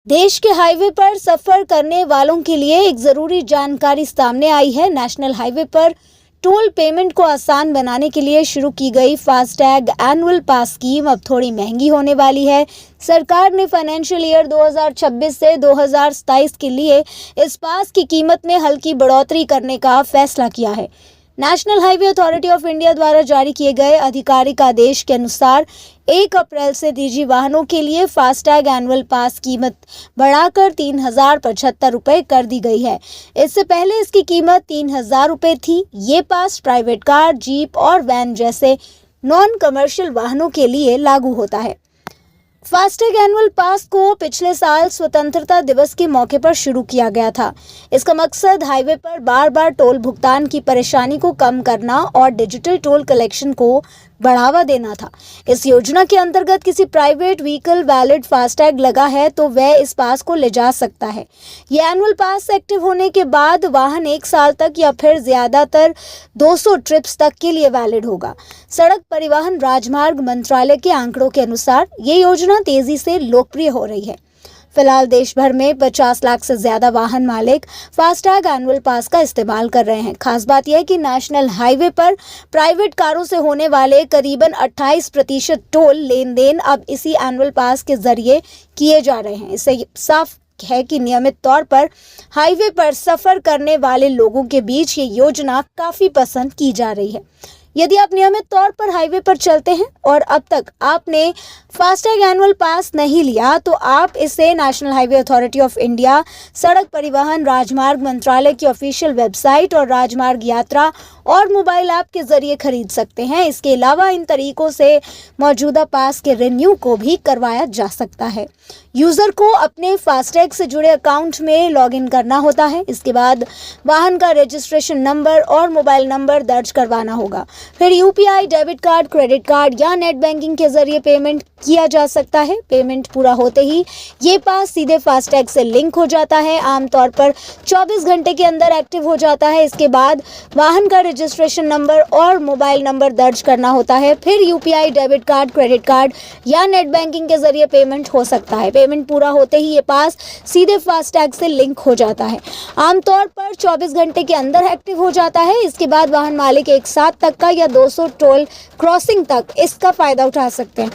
देश के हाईवे पर सफर करने वालों के लिए एक जरूरी जानकारी सामने आई है। नेशनल हाईवे पर टोल पेमेंट को आसान बनाने के लिए शुरू की गई फास्टैग एनुअल पास स्कीम अब थोड़ी महंगी होने वाली है। सरकार ने फाइनेंशियल ईयर 2026 से 2027 के लिए इस पास की कीमत में हल्की बढ़ोतरी करने का फैसला किया है। National highway authority of India द्वारा जारी किए गए आधिकारिक आदेश के अनुसार 1 अप्रैल से निजी वाहनों के लिए फास्टैग एनुअल पास कीमत बढ़ाकर 3075 रुपये कर दी गई है। इससे पहले इसकी कीमत 3000 रुपये थी। ये पास प्राइवेट कार, जीप और वैन जैसे नॉन कमर्शियल वाहनों के लिए लागू होता है। फास्टैग एनुअल पास को पिछले साल स्वतंत्रता दिवस के मौके पर शुरू किया गया था। इसका मकसद हाईवे पर बार बार टोल भुगतान की परेशानी को कम करना और डिजिटल टोल कलेक्शन को बढ़ावा देना था। इस योजना के अंतर्गत किसी प्राइवेट व्हीकल वैलिड फास्टैग लगा है तो वह इस पास को ले जा सकता है। यह एनुअल पास एक्टिव होने के बाद वाहन 1 साल तक या फिर ज्यादातर 200 ट्रिप्स तक के लिए वैलिड होगा। सड़क परिवहन राजमार्ग मंत्रालय के आंकड़ों के अनुसार ये योजना तेजी से लोकप्रिय हो रही है। फिलहाल देश भर में 50 लाख से ज्यादा वाहन मालिक फास्टैग एनुअल पास का इस्तेमाल कर रहे हैं। खास बात यह है कि नेशनल हाईवे पर प्राइवेट कारों से होने वाले करीबन 28% टोल लेन देन अब इसी एनुअल पास के जरिए किए जा रहे हैं। इससे साफ है कि नियमित तौर पर हाईवे पर सफर करने वाले लोगों के बीच ये योजना काफी पसंद की जा रही है। यदि आप नियमित तौर पर हाईवे पर चलते हैं और अब तक आपने फास्टैग एनुअल पास नहीं लिया तो आप इसे national highway authority of India, सड़क परिवहन राजमार्ग मंत्रालय की ऑफिशियल वेबसाइट और राजमार्ग यात्रा और मोबाइल ऐप के जरिए खरीद सकते हैं। इसके अलावा इन तरीकों से मौजूदा पास के रिन्यू को भी करवाया जा सकता है। यूजर को अपने फास्टैग से जुड़े अकाउंट में लॉगिन करना होता है। इसके बाद वाहन का रजिस्ट्रेशन नंबर और मोबाइल नंबर दर्ज करवाना होगा। फिर UPI, debit card, credit card या नेट बैंकिंग के जरिए पेमेंट किया जा सकता है। पेमेंट पूरा होते ही ये पास सीधे फास्टैग से लिंक हो जाता है। आमतौर पर 24 घंटे के अंदर एक्टिव हो जाता है। इसके बाद वाहन का रजिस्ट्रेशन नंबर और मोबाइल नंबर दर्ज करना होता है। फिर UPI, debit card, credit card या नेट बैंकिंग के जरिए पेमेंट हो सकता है। पेमेंट पूरा होते ही ये पास सीधे फास्टैग से लिंक हो जाता है। आमतौर पर 24 घंटे के अंदर एक्टिव हो जाता है। इसके बाद वाहन मालिक 1 साल तक का या 200 टोल क्रॉसिंग तक इसका फायदा उठा सकते हैं।